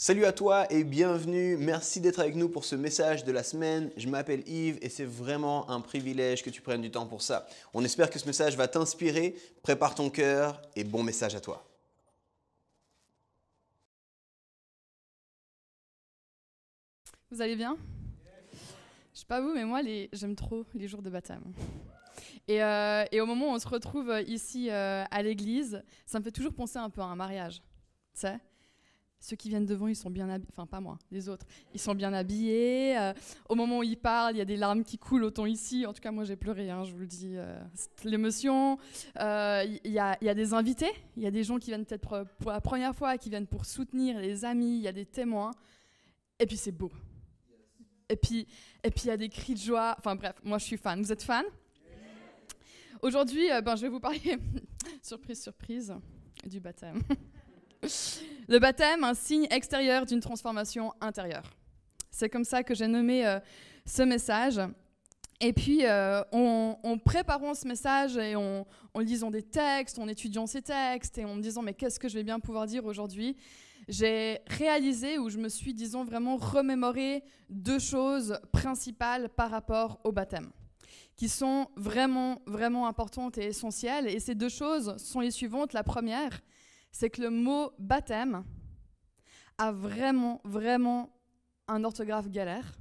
Salut à toi et bienvenue, merci d'être avec nous pour ce message de la semaine. Je m'appelle Yves et c'est vraiment un privilège que tu prennes du temps pour ça. On espère que ce message va t'inspirer, prépare ton cœur et bon message à toi. Vous allez bien? Je sais pas vous, mais moi j'aime trop les jours de baptême. Et au moment où on se retrouve ici à l'église, ça me fait toujours penser un peu à un mariage. Tu sais, ceux qui viennent devant, ils sont bien habillés, enfin pas moi, les autres, ils sont bien habillés. Au moment où ils parlent, il y a des larmes qui coulent, autant ici. En tout cas, moi j'ai pleuré, je vous le dis, c'est l'émotion. Il y a des invités, il y a des gens qui viennent peut-être pour la première fois, qui viennent pour soutenir, les amis, il y a des témoins. Et puis c'est beau. Et puis il y a des cris de joie. Enfin bref, moi je suis fan. Vous êtes fan? Aujourd'hui, je vais vous parler, surprise, surprise, du baptême. Le baptême, un signe extérieur d'une transformation intérieure. C'est comme ça que j'ai nommé ce message. Et puis, en préparant ce message et en lisant des textes, en étudiant ces textes et en me disant « mais qu'est-ce que je vais bien pouvoir dire aujourd'hui ?» j'ai réalisé, ou je me suis, disons, vraiment remémoré deux choses principales par rapport au baptême, qui sont vraiment, vraiment importantes et essentielles. Et ces deux choses sont les suivantes. La première, c'est que le mot baptême a vraiment, vraiment un orthographe galère.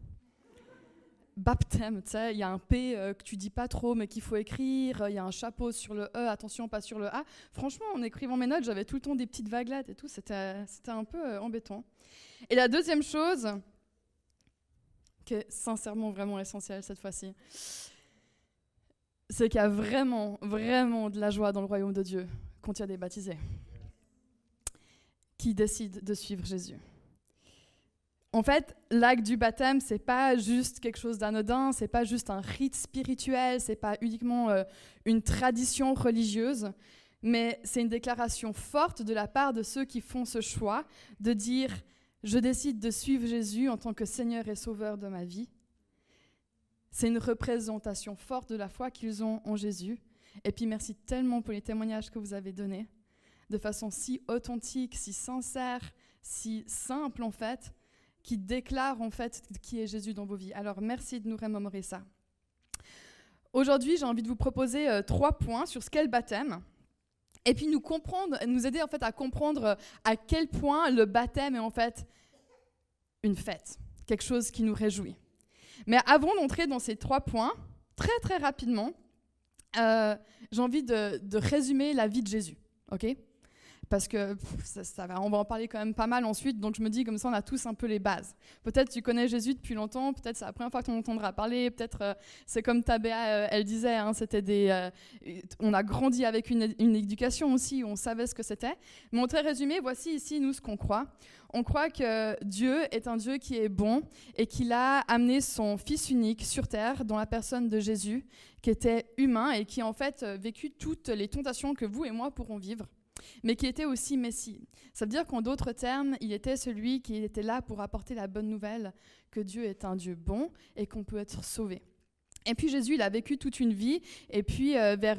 Baptême, tu sais, il y a un P que tu dis pas trop, mais qu'il faut écrire. Il y a un chapeau sur le E, attention, pas sur le A. Franchement, en écrivant mes notes, j'avais tout le temps des petites vaguelettes et tout. C'était un peu embêtant. Et la deuxième chose, qui est sincèrement vraiment essentielle cette fois-ci, c'est qu'il y a vraiment, vraiment de la joie dans le royaume de Dieu quand il y a des baptisés qui décident de suivre Jésus. En fait, l'acte du baptême, c'est pas juste quelque chose d'anodin, c'est pas juste un rite spirituel, c'est pas uniquement une tradition religieuse, mais c'est une déclaration forte de la part de ceux qui font ce choix de dire « Je décide de suivre Jésus en tant que Seigneur et Sauveur de ma vie ». C'est une représentation forte de la foi qu'ils ont en Jésus. Et puis merci tellement pour les témoignages que vous avez donnés, de façon si authentique, si sincère, si simple en fait, qui déclare en fait qui est Jésus dans vos vies. Alors merci de nous remémorer ça. Aujourd'hui, j'ai envie de vous proposer 3 points sur ce qu'est le baptême, et puis nous aider en fait à comprendre à quel point le baptême est en fait une fête, quelque chose qui nous réjouit. Mais avant d'entrer dans ces 3 points, très très rapidement, j'ai envie de résumer la vie de Jésus, ok ? Parce que on va en parler quand même pas mal ensuite, donc je me dis comme ça on a tous un peu les bases. Peut-être tu connais Jésus depuis longtemps, peut-être c'est la première fois que tu entendras parler, peut-être c'est comme Tabea, elle disait, on a grandi avec une éducation aussi, où on savait ce que c'était. Mais en très résumé, voici ici nous ce qu'on croit. On croit que Dieu est un Dieu qui est bon et qu'il a amené son Fils unique sur terre dans la personne de Jésus, qui était humain et qui a en fait vécu toutes les tentations que vous et moi pourrons vivre, mais qui était aussi Messie. Ça veut dire qu'en d'autres termes, il était celui qui était là pour apporter la bonne nouvelle que Dieu est un Dieu bon et qu'on peut être sauvé. Et puis Jésus, il a vécu toute une vie, et puis vers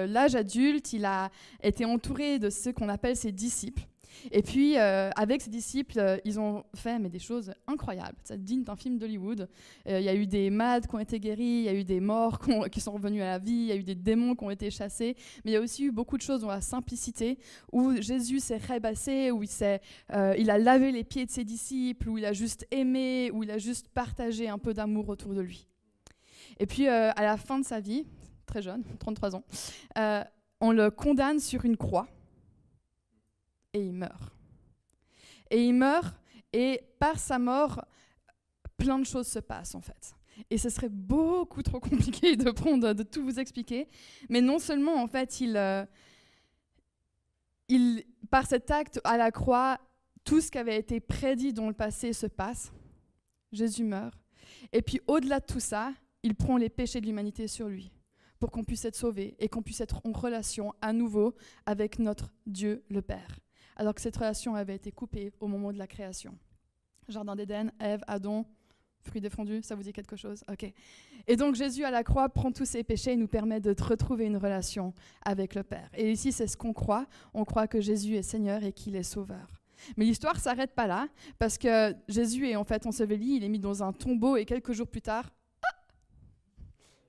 l'âge adulte, il a été entouré de ce qu'on appelle ses disciples. Et puis, avec ses disciples, ils ont fait des choses incroyables. C'est digne d'un film d'Hollywood. Il y a eu des malades qui ont été guéris, il y a eu des morts qui sont revenus à la vie, il y a eu des démons qui ont été chassés. Mais il y a aussi eu beaucoup de choses dans la simplicité, où Jésus s'est repassé, où il a lavé les pieds de ses disciples, où il a juste aimé, où il a juste partagé un peu d'amour autour de lui. Et puis, à la fin de sa vie, très jeune, 33 ans, on le condamne sur une croix. Et il meurt. Et il meurt, et par sa mort, plein de choses se passent en fait. Et ce serait beaucoup trop compliqué de tout vous expliquer. Mais non seulement en fait, par cet acte à la croix, tout ce qui avait été prédit dans le passé se passe. Jésus meurt. Et puis au-delà de tout ça, il prend les péchés de l'humanité sur lui pour qu'on puisse être sauvé et qu'on puisse être en relation à nouveau avec notre Dieu le Père, alors que cette relation avait été coupée au moment de la création. Jardin d'Éden, Ève, Adam, fruits défendus, ça vous dit quelque chose? Ok. Et donc Jésus à la croix prend tous ses péchés et nous permet de retrouver une relation avec le Père. Et ici, c'est ce qu'on croit. On croit que Jésus est Seigneur et qu'il est Sauveur. Mais l'histoire ne s'arrête pas là, parce que Jésus est en fait enseveli, il est mis dans un tombeau, et quelques jours plus tard,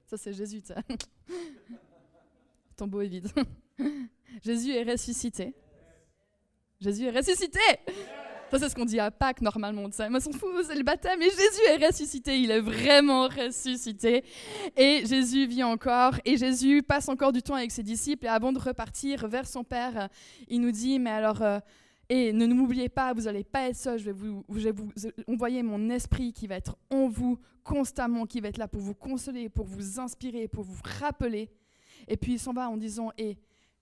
ça c'est Jésus, tu sais. Le tombeau est vide. Jésus est ressuscité. Jésus est ressuscité! Ça, c'est ce qu'on dit à Pâques, normalement. Mais on s'en fout, c'est le baptême. Et Jésus est ressuscité. Il est vraiment ressuscité. Et Jésus vit encore. Et Jésus passe encore du temps avec ses disciples. Et avant de repartir vers son Père, il nous dit, mais alors, et ne m'oubliez pas, vous n'allez pas être seuls. Je vais vous envoyer mon esprit qui va être en vous constamment, qui va être là pour vous consoler, pour vous inspirer, pour vous rappeler. Et puis, il s'en va en disant,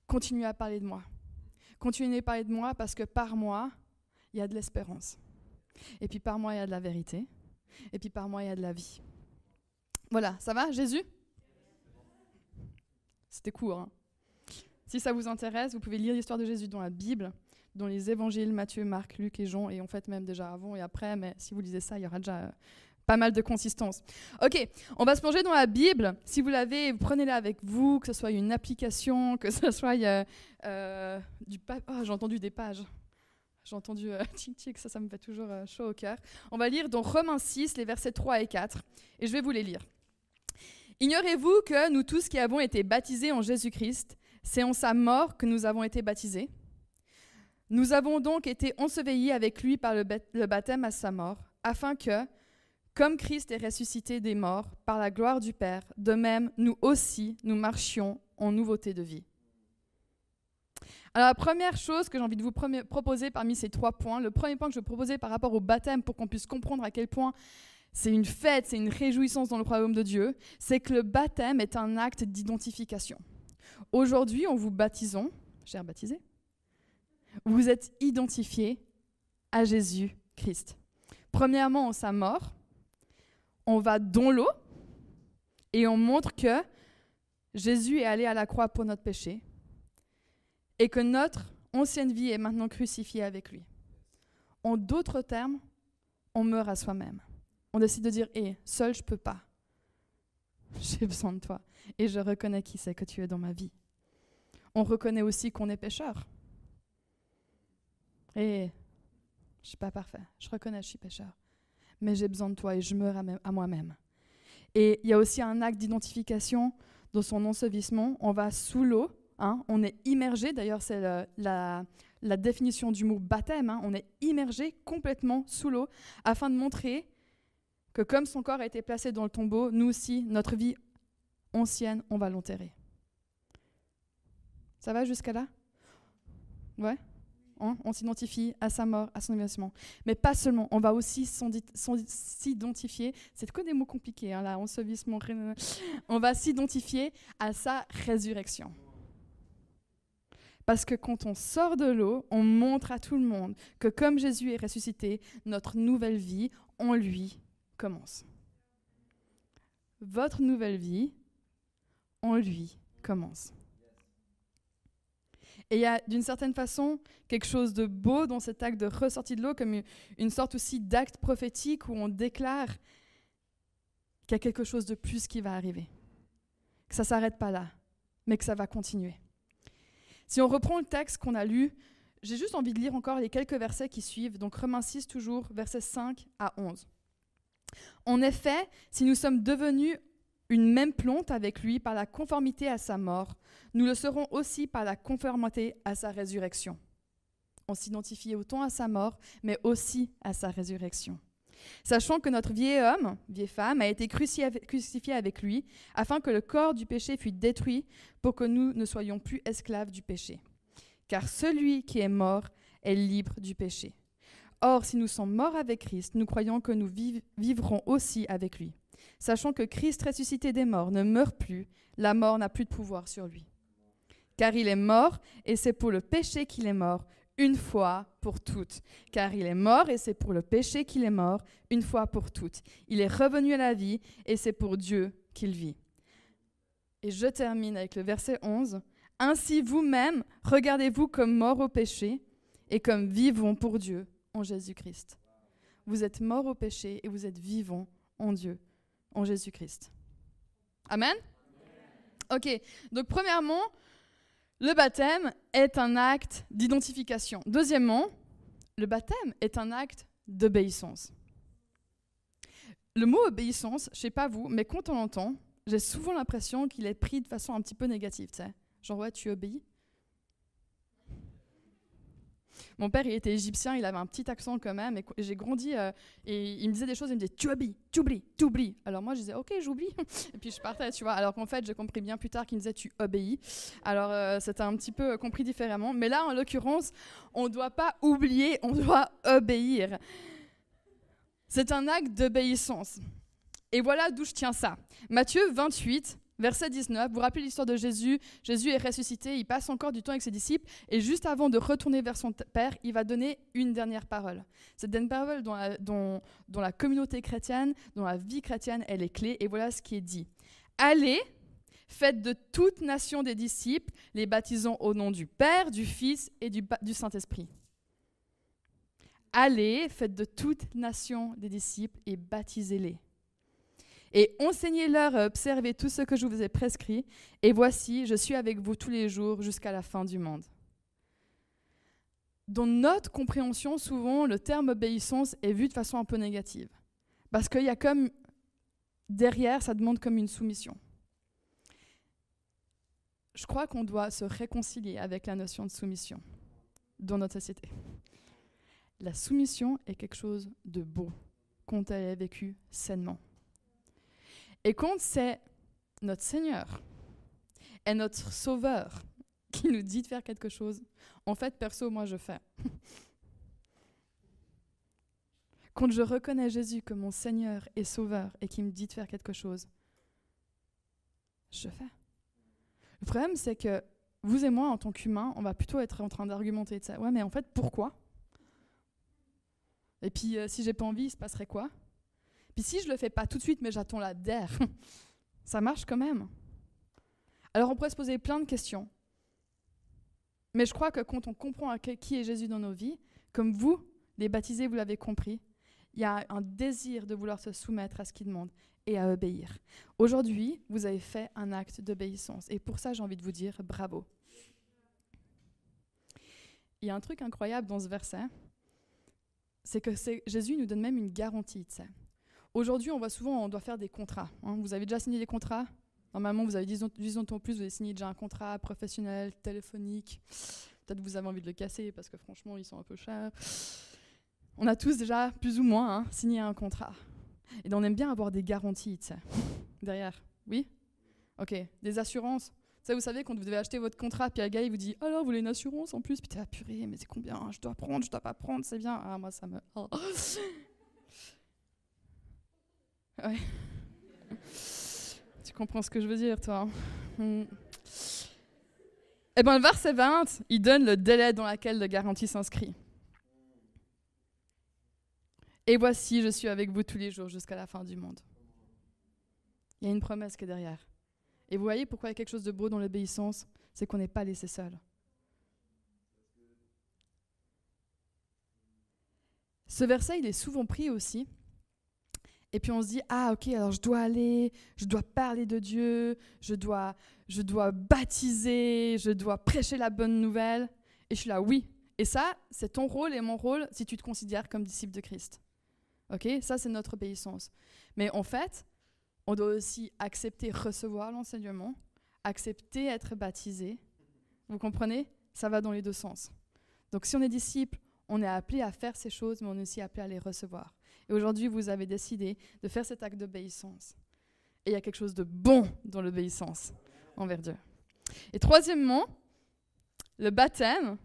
continuez à parler de moi. Continuez à parler de moi parce que par moi, il y a de l'espérance. Et puis par moi, il y a de la vérité. Et puis par moi, il y a de la vie. Voilà, ça va, Jésus? C'était court. Hein? Si ça vous intéresse, vous pouvez lire l'histoire de Jésus dans la Bible, dans les évangiles, Matthieu, Marc, Luc et Jean, et en fait même déjà avant et après, mais si vous lisez ça, il y aura déjà pas mal de consistance. Ok, on va se plonger dans la Bible. Si vous l'avez, prenez-la avec vous, que ce soit une application, que ce soit du papier. Oh, j'ai entendu des pages. J'ai entendu tic-tic, ça me fait toujours chaud au cœur. On va lire dans Romains 6, les versets 3 et 4, et je vais vous les lire. « Ignorez-vous que nous tous qui avons été baptisés en Jésus-Christ, c'est en sa mort que nous avons été baptisés. Nous avons donc été ensevelis avec lui par le baptême à sa mort, afin que, comme Christ est ressuscité des morts par la gloire du Père, de même, nous aussi, nous marchions en nouveauté de vie. » Alors, la première chose que j'ai envie de vous proposer parmi ces 3 points, le premier point que je vais proposer par rapport au baptême pour qu'on puisse comprendre à quel point c'est une fête, c'est une réjouissance dans le royaume de Dieu, c'est que le baptême est un acte d'identification. Aujourd'hui, en vous baptisant, chers baptisés, vous êtes identifiés à Jésus-Christ. Premièrement, en sa mort, on va dans l'eau et on montre que Jésus est allé à la croix pour notre péché, et que notre ancienne vie est maintenant crucifiée avec lui. En d'autres termes, on meurt à soi-même. On décide de dire, seul je peux pas. J'ai besoin de toi. Et je reconnais qui c'est que tu es dans ma vie. On reconnaît aussi qu'on est pécheur. Et je suis pas parfait. Je reconnais que je suis pécheur. Mais j'ai besoin de toi et je meurs à moi-même. Et il y a aussi un acte d'identification dans son ensevelissement. On va sous l'eau. On est immergé, d'ailleurs c'est la définition du mot baptême, on est immergé complètement sous l'eau afin de montrer que comme son corps a été placé dans le tombeau, nous aussi, notre vie ancienne, on va l'enterrer. Ça va jusqu'à là? Ouais? On s'identifie à sa mort, à son évanouissement. Mais pas seulement, on va aussi s'identifier, c'est que des mots compliqués, là, ensevelissement, on va s'identifier à sa résurrection. Parce que quand on sort de l'eau, on montre à tout le monde que comme Jésus est ressuscité, notre nouvelle vie en lui commence. Votre nouvelle vie en lui commence. Et il y a d'une certaine façon quelque chose de beau dans cet acte de ressortie de l'eau, comme une sorte aussi d'acte prophétique où on déclare qu'il y a quelque chose de plus qui va arriver. Que ça ne s'arrête pas là, mais que ça va continuer. Si on reprend le texte qu'on a lu, j'ai juste envie de lire encore les quelques versets qui suivent. Donc Romains 6 toujours, versets 5 à 11. En effet, si nous sommes devenus une même plante avec lui par la conformité à sa mort, nous le serons aussi par la conformité à sa résurrection. On s'identifie autant à sa mort, mais aussi à sa résurrection. Sachant que notre vieil homme, vieille femme, a été crucifié avec lui, afin que le corps du péché fût détruit, pour que nous ne soyons plus esclaves du péché. Car celui qui est mort est libre du péché. Or, si nous sommes morts avec Christ, nous croyons que nous vivrons aussi avec lui. Sachant que Christ ressuscité des morts ne meurt plus, la mort n'a plus de pouvoir sur lui. Car il est mort, et c'est pour le péché qu'il est mort, une fois pour toutes. Car il est mort, et c'est pour le péché qu'il est mort, une fois pour toutes. Il est revenu à la vie, et c'est pour Dieu qu'il vit. Et je termine avec le verset 11. « Ainsi vous-même, regardez-vous comme morts au péché, et comme vivants pour Dieu en Jésus-Christ. » Vous êtes morts au péché, et vous êtes vivants en Dieu, en Jésus-Christ. Amen? Ok, donc premièrement, le baptême est un acte d'identification. Deuxièmement, le baptême est un acte d'obéissance. Le mot obéissance, je sais pas vous, mais quand on l'entend, j'ai souvent l'impression qu'il est pris de façon un petit peu négative, tu sais. Genre, ouais, tu obéis. Mon père, il était égyptien, il avait un petit accent quand même, et j'ai grandi, et il me disait des choses, il me disait, tu oublies, tu oublies, tu oublies. Alors moi, je disais, ok, j'oublie, et puis je partais, tu vois. Alors qu'en fait, j'ai compris bien plus tard qu'il me disait, tu obéis. Alors c'était un petit peu compris différemment, mais là, en l'occurrence, on ne doit pas oublier, on doit obéir. C'est un acte d'obéissance. Et voilà d'où je tiens ça. Matthieu 28, verset 19, vous vous rappelez l'histoire de Jésus. Jésus est ressuscité, il passe encore du temps avec ses disciples, et juste avant de retourner vers son Père, il va donner une dernière parole. Cette dernière parole dont la communauté chrétienne, dont la vie chrétienne, elle est clé, et voilà ce qui est dit. Allez, faites de toute nation des disciples, les baptisant au nom du Père, du Fils et du Saint-Esprit. Allez, faites de toute nation des disciples et baptisez-les. Et enseignez-leur à observer tout ce que je vous ai prescrit. Et voici, je suis avec vous tous les jours jusqu'à la fin du monde. Dans notre compréhension, souvent, le terme obéissance est vu de façon un peu négative. Parce qu'il y a comme, derrière, ça demande comme une soumission. Je crois qu'on doit se réconcilier avec la notion de soumission dans notre société. La soumission est quelque chose de beau quand elle est vécue sainement. Et quand c'est notre Seigneur et notre Sauveur qui nous dit de faire quelque chose, en fait, perso, moi, je fais. Quand je reconnais Jésus comme mon Seigneur et Sauveur et qui me dit de faire quelque chose, je fais. Le problème, c'est que vous et moi, en tant qu'humains, on va plutôt être en train d'argumenter de ça. Ouais, mais en fait, pourquoi ? Et puis, si j'ai pas envie, il se passerait quoi ? Puis si je le fais pas tout de suite, mais j'attends la DER, ça marche quand même. Alors on pourrait se poser plein de questions. Mais je crois que quand on comprend qui est Jésus dans nos vies, comme vous, les baptisés, vous l'avez compris, il y a un désir de vouloir se soumettre à ce qu'il demande et à obéir. Aujourd'hui, vous avez fait un acte d'obéissance. Et pour ça, j'ai envie de vous dire bravo. Il y a un truc incroyable dans ce verset, c'est que Jésus nous donne même une garantie, tu sais. Aujourd'hui, on voit souvent, on doit faire des contrats. Hein. Vous avez déjà signé des contrats ? Normalement, vous avez 10 ans en plus, vous avez signé déjà un contrat professionnel, téléphonique. Peut-être que vous avez envie de le casser parce que franchement, ils sont un peu chers. On a tous déjà, plus ou moins, signé un contrat. Et donc, on aime bien avoir des garanties, tu sais, derrière. Oui ? Ok. Des assurances. Ça, vous savez, quand vous devez acheter votre contrat, puis un gars, il vous dit « Alors, vous voulez une assurance en plus ?» Puis t'es là, purée, mais c'est combien ? Je dois prendre, je dois pas prendre, c'est bien. Ah, moi, ça me... Oh. Ouais. Tu comprends ce que je veux dire, toi. Eh bien, le verset 20, il donne le délai dans lequel la garantie s'inscrit. Et voici, je suis avec vous tous les jours jusqu'à la fin du monde. Il y a une promesse qui est derrière. Et vous voyez pourquoi il y a quelque chose de beau dans l'obéissance, c'est qu'on n'est pas laissé seul. Ce verset, il est souvent pris aussi. Et puis on se dit, ah ok, alors je dois aller, je dois parler de Dieu, je dois baptiser, je dois prêcher la bonne nouvelle. Et je suis là, oui. Et ça, c'est ton rôle et mon rôle si tu te considères comme disciple de Christ. Ok, ça c'est notre obéissance. Mais en fait, on doit aussi accepter recevoir l'enseignement, accepter être baptisé. Vous comprenez ? Ça va dans les deux sens. Donc si on est disciple, on est appelé à faire ces choses, mais on est aussi appelé à les recevoir. Et aujourd'hui, vous avez décidé de faire cet acte d'obéissance. Et il y a quelque chose de bon dans l'obéissance envers Dieu. Et troisièmement, le baptême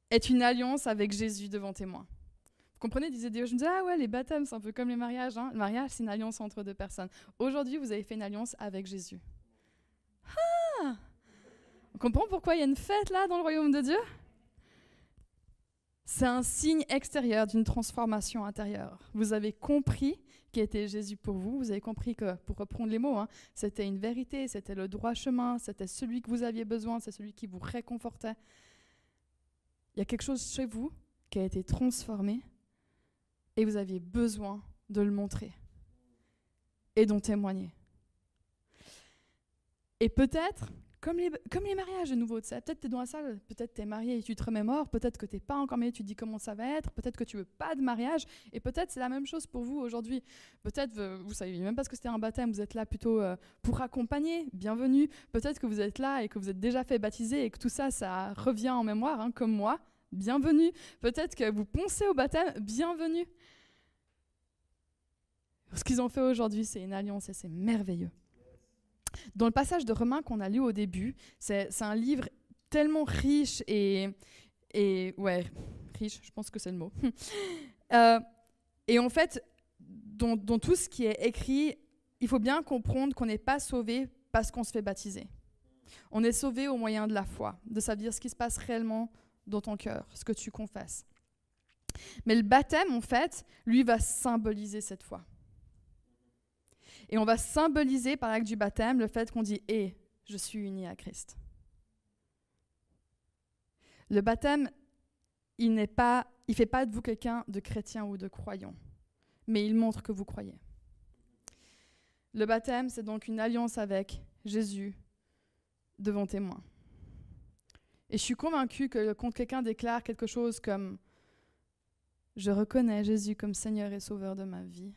est une alliance avec Jésus devant témoin. Vous comprenez, disait Dieu, je me disais, ah ouais, les baptêmes, c'est un peu comme les mariages. Hein. Le mariage, c'est une alliance entre deux personnes. Aujourd'hui, vous avez fait une alliance avec Jésus. Ah ! On comprend pourquoi il y a une fête là dans le royaume de Dieu ? C'est un signe extérieur d'une transformation intérieure. Vous avez compris qui était Jésus pour vous. Vous avez compris que, pour reprendre les mots, c'était une vérité, c'était le droit chemin, c'était celui que vous aviez besoin, c'est celui qui vous réconfortait. Il y a quelque chose chez vous qui a été transformé et vous aviez besoin de le montrer et d'en témoigner. Et peut-être Comme les mariages de nouveau, tu sais, peut-être tu es dans la salle, peut-être tu es marié et tu te remémores, peut-être que tu n'es pas encore marié, tu te dis comment ça va être, peut-être que tu veux pas de mariage, et peut-être c'est la même chose pour vous aujourd'hui. Peut-être vous savez même pas ce que c'était un baptême, vous êtes là plutôt pour accompagner, bienvenue. Peut-être que vous êtes là et que vous êtes déjà fait baptiser et que tout ça, ça revient en mémoire, hein, comme moi, bienvenue. Peut-être que vous pensez au baptême, bienvenue. Ce qu'ils ont fait aujourd'hui, c'est une alliance et c'est merveilleux. Dans le passage de Romains qu'on a lu au début, c'est un livre tellement riche et ouais, riche, je pense que c'est le mot. Et en fait, dans tout ce qui est écrit, il faut bien comprendre qu'on n'est pas sauvé parce qu'on se fait baptiser. On est sauvé au moyen de la foi, de savoir ce qui se passe réellement dans ton cœur, ce que tu confesses. Mais le baptême, en fait, lui va symboliser cette foi. Et on va symboliser par l'acte du baptême le fait qu'on dit « Et je suis uni à Christ ». Le baptême, il ne fait pas de vous quelqu'un de chrétien ou de croyant, mais il montre que vous croyez. Le baptême, c'est donc une alliance avec Jésus devant témoin. Et je suis convaincue que quand quelqu'un déclare quelque chose comme « Je reconnais Jésus comme Seigneur et Sauveur de ma vie »,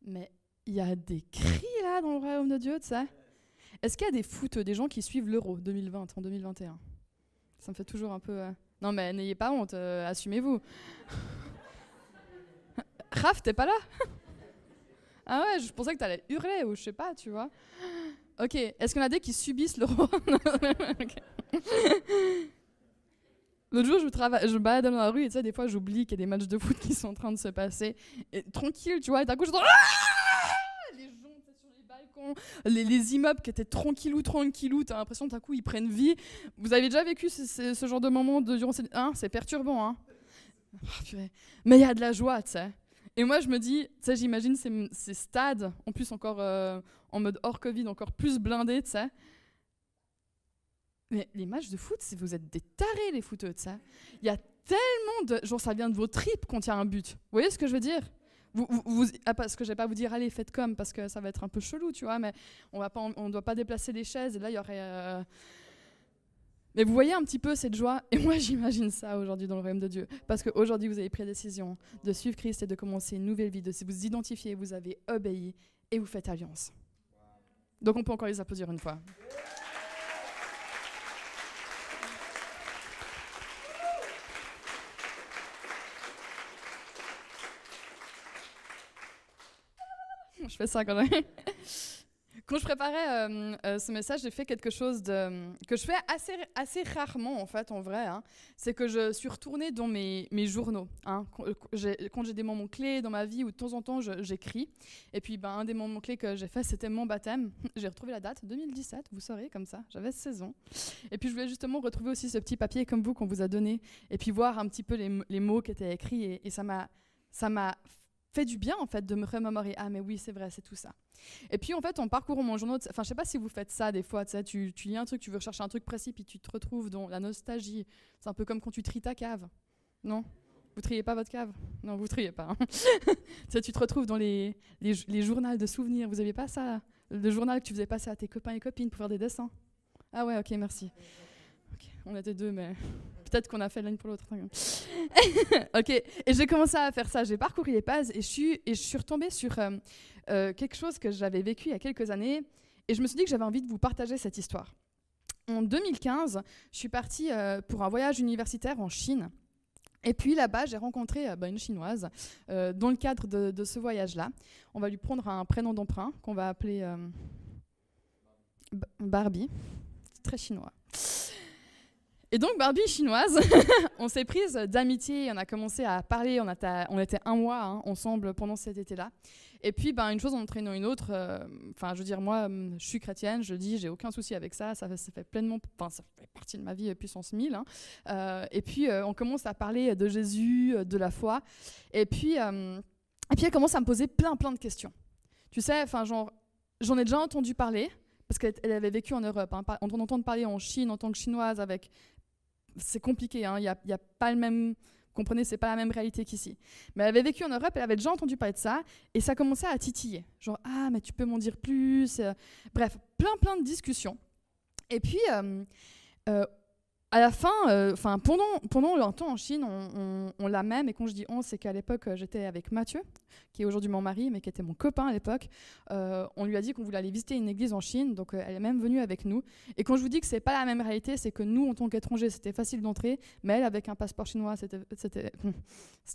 mais il y a des cris là dans le royaume de Dieu, tu sais. Est-ce qu'il y a des footeux, des gens qui suivent l'Euro 2020 en 2021 ? Ça me fait toujours un peu... Non mais n'ayez pas honte, assumez-vous. Raph, t'es pas là ? Ah ouais, je pensais que t'allais hurler ou je sais pas, tu vois. Ok, est-ce qu'il y en a des qui subissent l'Euro ? Okay. L'autre jour, je me balade dans la rue et tu sais, des fois j'oublie qu'il y a des matchs de foot qui sont en train de se passer. Et tranquille, tu vois, et d'un coup je dis les gens sur les balcons, les immeubles qui étaient tranquillou, t'as l'impression que d'un coup ils prennent vie. Vous avez déjà vécu ce genre de moment durant ces... c'est perturbant, hein. Oh, purée. Mais il y a de la joie, tu sais. Et moi je me dis, tu sais, j'imagine ces stades, en plus encore en mode hors Covid, encore plus blindés, tu sais. Mais les matchs de foot, vous êtes des tarés, les footeux, tu sais. Il y a tellement de... Genre, ça vient de vos tripes quand il y a un but. Vous voyez ce que je veux dire ? Parce que je vais pas vous dire, allez, faites comme, parce que ça va être un peu chelou, tu vois, mais on doit pas déplacer les chaises, et là, il y aurait... Mais vous voyez un petit peu cette joie, et moi, j'imagine ça aujourd'hui dans le royaume de Dieu. Parce qu'aujourd'hui, vous avez pris la décision de suivre Christ et de commencer une nouvelle vie, de vous identifier, vous avez obéi, et vous faites alliance. Donc, on peut encore les applaudir une fois. Je fais ça quand même. Quand je préparais ce message, j'ai fait quelque chose que je fais assez rarement, en fait, en vrai. Hein. C'est que je suis retournée dans mes journaux. Hein. Quand j'ai des moments clés dans ma vie où de temps en temps, j'écris. Et puis, un des moments clés que j'ai fait, c'était mon baptême. J'ai retrouvé la date, 2017, vous saurez, comme ça. J'avais 16 ans. Et puis, je voulais justement retrouver aussi ce petit papier comme vous qu'on vous a donné. Et puis, voir un petit peu les mots qui étaient écrits. Et ça m'a fait du bien en fait de me remémorer, ah mais oui c'est vrai, c'est tout ça. Et puis en fait en parcourant mon journal, enfin je sais pas si vous faites ça des fois, tu lis un truc, tu veux rechercher un truc précis puis tu te retrouves dans la nostalgie. C'est un peu comme quand tu tries ta cave, non ? Vous triez pas votre cave ? Non, vous triez pas. Hein. Tu te retrouves dans les journaux de souvenirs. Vous aviez pas ça ? Le journal que tu faisais passer à tes copains et copines pour faire des dessins ? Ah ouais, ok, merci. Okay, on était deux, mais peut-être qu'on a fait l'une pour l'autre. Ok, et j'ai commencé à faire ça. J'ai parcouru les pages et je suis retombée sur quelque chose que j'avais vécu il y a quelques années. Et je me suis dit que j'avais envie de vous partager cette histoire. En 2015, je suis partie pour un voyage universitaire en Chine. Et puis là-bas, j'ai rencontré une Chinoise dans le cadre de ce voyage-là. On va lui prendre un prénom d'emprunt qu'on va appeler Barbie. C'est très chinois. Et donc Barbie chinoise, on s'est prise d'amitié, on a commencé à parler, on était un mois ensemble pendant cet été-là. Et puis une chose en entraînant une autre, je veux dire moi je suis chrétienne, je le dis, j'ai aucun souci avec ça, ça fait pleinement, ça fait partie de ma vie puissance 1000. Et puis on commence à parler de Jésus, de la foi, et puis elle commence à me poser plein de questions. Tu sais, j'en ai déjà entendu parler. Parce qu'elle avait vécu en Europe. Hein. On entend parler en Chine en tant que chinoise c'est compliqué. Hein. Il y a pas le même... Vous comprenez, c'est pas la même réalité qu'ici. Mais elle avait vécu en Europe, elle avait déjà entendu parler de ça, et ça commençait à titiller. Genre, ah, mais tu peux m'en dire plus. Bref, plein de discussions. Et puis, à la fin, pendant longtemps en Chine, on l'a même, et quand je dis on, c'est qu'à l'époque, j'étais avec Mathieu, qui est aujourd'hui mon mari, mais qui était mon copain à l'époque. On lui a dit qu'on voulait aller visiter une église en Chine, donc elle est même venue avec nous. Et quand je vous dis que c'est pas la même réalité, c'est que nous, en tant qu'étrangers, c'était facile d'entrer, mais elle, avec un passeport chinois, c'était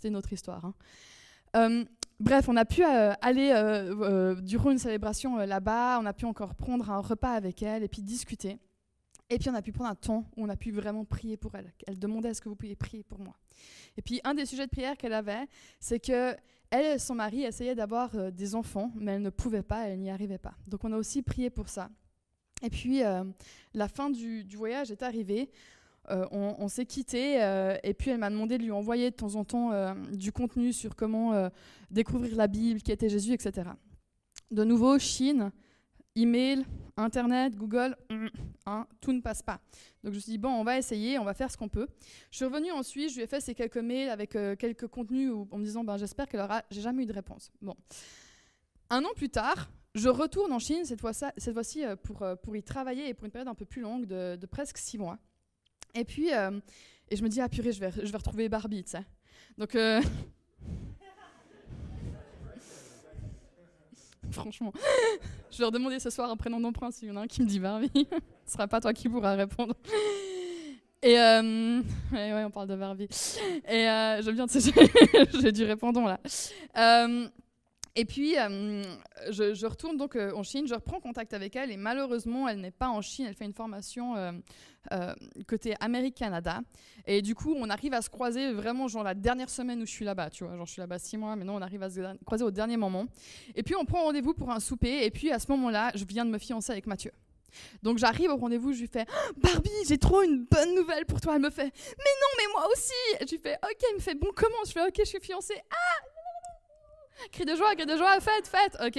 une autre histoire. Bref, on a pu aller durant une célébration là-bas, on a pu encore prendre un repas avec elle et puis discuter. Et puis on a pu prendre un temps où on a pu vraiment prier pour elle. Elle demandait, est-ce que vous pouvez prier pour moi? Et puis un des sujets de prière qu'elle avait, c'est que elle et son mari essayaient d'avoir des enfants, mais elle ne pouvait pas, elle n'y arrivait pas. Donc on a aussi prié pour ça. Et puis la fin du voyage est arrivée, on s'est quittés, et puis elle m'a demandé de lui envoyer de temps en temps du contenu sur comment découvrir la Bible, qui était Jésus, etc. De nouveau, Chine, email, Internet, Google, tout ne passe pas. Donc je me suis dit, bon, on va essayer, on va faire ce qu'on peut. Je suis revenue ensuite, je lui ai fait ces quelques mails avec quelques contenus en me disant, j'espère qu'elle aura... J'ai jamais eu de réponse. Bon. Un an plus tard, je retourne en Chine, cette fois-ci pour y travailler et pour une période un peu plus longue de presque 6 mois. Et puis, et je me dis, ah purée, je vais retrouver Barbie, tu sais. Donc... Franchement, je vais leur demander ce soir un prénom d'emprunt s'il y en a un qui me dit Barbie. Ce sera pas toi qui pourras répondre. Et ouais, on parle de Barbie. Et j'aime bien, tu sais, j'ai du répondant là. Et puis, je retourne donc en Chine, je reprends contact avec elle et malheureusement, elle n'est pas en Chine, elle fait une formation côté Amérique-Canada. Et du coup, on arrive à se croiser vraiment genre la dernière semaine où je suis là-bas, tu vois. Genre je suis là-bas 6 mois, mais non, on arrive à se croiser au dernier moment. Et puis, on prend rendez-vous pour un souper et puis à ce moment-là, je viens de me fiancer avec Mathieu. Donc j'arrive au rendez-vous, je lui fais « Barbie, j'ai trop une bonne nouvelle pour toi ». Elle me fait « Mais non, mais moi aussi !» Je lui fais « Ok ». Il me fait « Bon, comment ?» Je fais « Ok, je suis fiancée. » Ah, cri de joie, faites, ok.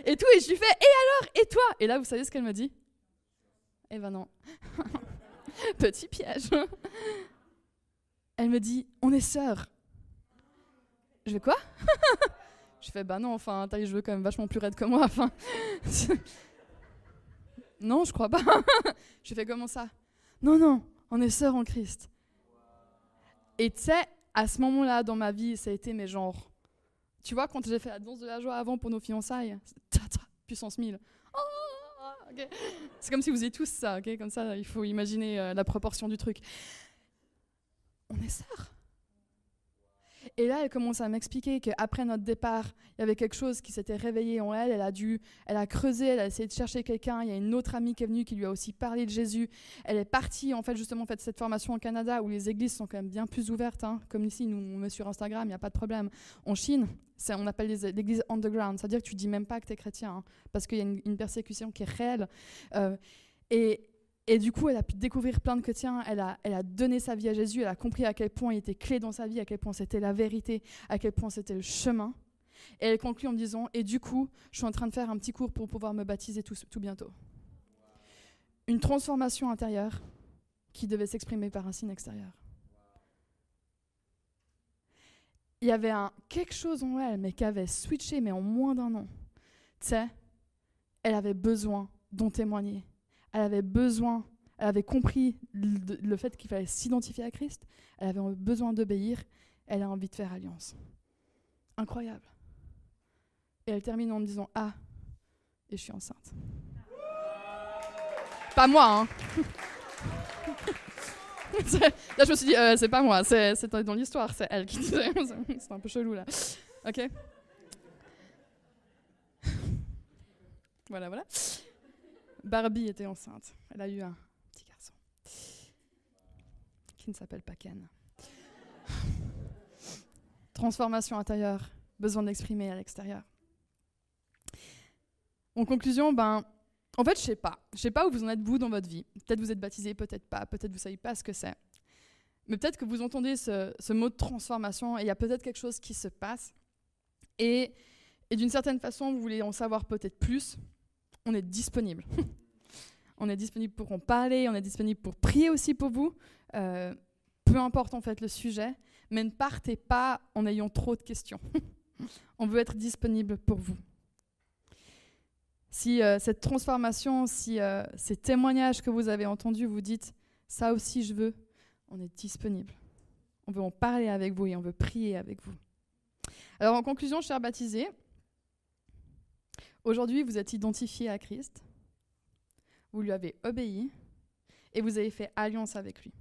Et tout, et je lui fais, et alors, et toi? Et là, vous savez ce qu'elle me dit? Eh ben non. Petit piège. Elle me dit, on est sœurs. Je fais quoi? Je fais, bah non, enfin, t'as les cheveux quand même vachement plus raides que moi, enfin. Non, je crois pas. Je fais, comment ça? Non, on est sœurs en Christ. Et tu sais, à ce moment-là, dans ma vie, ça a été mes genres. Tu vois, quand j'ai fait la danse de la joie avant pour nos fiançailles, puissance 1000. Oh, okay. C'est comme si vous étiez tous ça, okay? Comme ça, il faut imaginer la proportion du truc. On est sœurs. Et là, elle commence à m'expliquer qu'après notre départ, il y avait quelque chose qui s'était réveillé en elle. Elle a creusé, elle a essayé de chercher quelqu'un. Il y a une autre amie qui est venue qui lui a aussi parlé de Jésus. Elle est partie, en fait, justement, fait cette formation au Canada où les églises sont quand même bien plus ouvertes. Hein. Comme ici, nous, on met sur Instagram, il n'y a pas de problème. En Chine, on appelle l'église underground. C'est-à-dire que tu ne dis même pas que tu es chrétien, hein, parce qu'il y a une persécution qui est réelle. Et du coup, elle a pu découvrir plein de chrétiens, elle a donné sa vie à Jésus, elle a compris à quel point il était clé dans sa vie, à quel point c'était la vérité, à quel point c'était le chemin. Et elle conclut en me disant, et du coup, je suis en train de faire un petit cours pour pouvoir me baptiser tout bientôt. Une transformation intérieure qui devait s'exprimer par un signe extérieur. Il y avait quelque chose en elle, mais qui avait switché, mais en moins d'un an. Tu sais, elle avait besoin d'en témoigner. Elle avait compris le fait qu'il fallait s'identifier à Christ, elle avait besoin d'obéir, elle a envie de faire alliance. Incroyable. Et elle termine en me disant « Ah, et je suis enceinte. » Pas moi, hein. Là, je me suis dit, c'est pas moi, c'est dans l'histoire, c'est elle qui disait. C'est un peu chelou, là. Ok. Voilà. Barbie était enceinte. Elle a eu un petit garçon qui ne s'appelle pas Ken. Transformation intérieure, besoin d'exprimer à l'extérieur. En conclusion, en fait, je sais pas où vous en êtes vous dans votre vie. Peut-être vous êtes baptisé, peut-être pas, peut-être vous savez pas ce que c'est. Mais peut-être que vous entendez ce mot de transformation et il y a peut-être quelque chose qui se passe. Et d'une certaine façon, vous voulez en savoir peut-être plus. On est disponible. On est disponible pour en parler, on est disponible pour prier aussi pour vous. Peu importe en fait le sujet, mais ne partez pas en ayant trop de questions. On veut être disponible pour vous. Si cette transformation, si ces témoignages que vous avez entendus, vous dites « ça aussi je veux », on est disponible. On veut en parler avec vous et on veut prier avec vous. Alors en conclusion, chers baptisés, aujourd'hui vous êtes identifiés à Christ, vous lui avez obéi et vous avez fait alliance avec lui.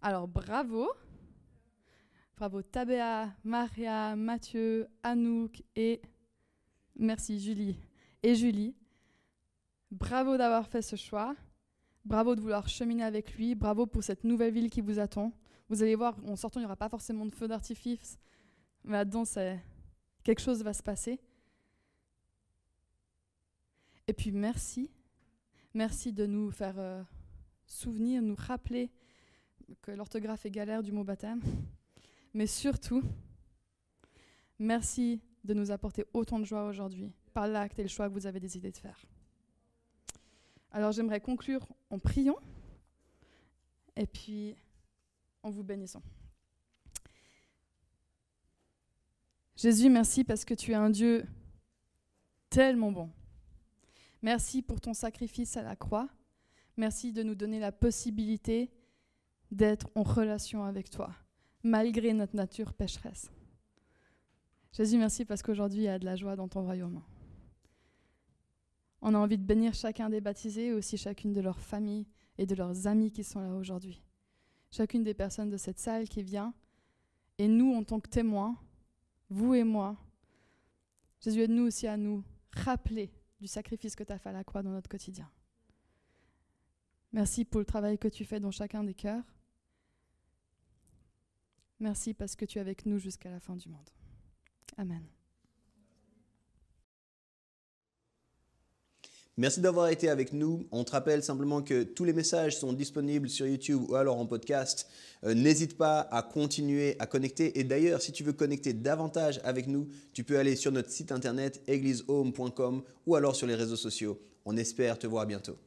Alors bravo, bravo Tabea, Maria, Mathieu, Anouk et merci Julie et Julie. Bravo d'avoir fait ce choix, bravo de vouloir cheminer avec lui, bravo pour cette nouvelle ville qui vous attend. Vous allez voir, en sortant, il n'y aura pas forcément de feu d'artifice, mais là-dedans, quelque chose va se passer. Et puis merci de nous faire souvenir, nous rappeler que l'orthographe est galère du mot baptême, mais surtout, merci de nous apporter autant de joie aujourd'hui par l'acte et le choix que vous avez décidé de faire. Alors j'aimerais conclure en priant et puis en vous bénissant. Jésus, merci parce que tu es un Dieu tellement bon. Merci pour ton sacrifice à la croix. Merci de nous donner la possibilité d'être en relation avec toi, malgré notre nature pécheresse. Jésus, merci parce qu'aujourd'hui, il y a de la joie dans ton royaume. On a envie de bénir chacun des baptisés, aussi chacune de leurs familles et de leurs amis qui sont là aujourd'hui. Chacune des personnes de cette salle qui vient, et nous, en tant que témoins, vous et moi, Jésus, aide-nous aussi à nous rappeler du sacrifice que tu as fait à la croix dans notre quotidien. Merci pour le travail que tu fais dans chacun des cœurs. Merci parce que tu es avec nous jusqu'à la fin du monde. Amen. Merci d'avoir été avec nous. On te rappelle simplement que tous les messages sont disponibles sur YouTube ou alors en podcast. N'hésite pas à continuer à connecter. Et d'ailleurs, si tu veux connecter davantage avec nous, tu peux aller sur notre site internet eglisehome.com ou alors sur les réseaux sociaux. On espère te voir bientôt.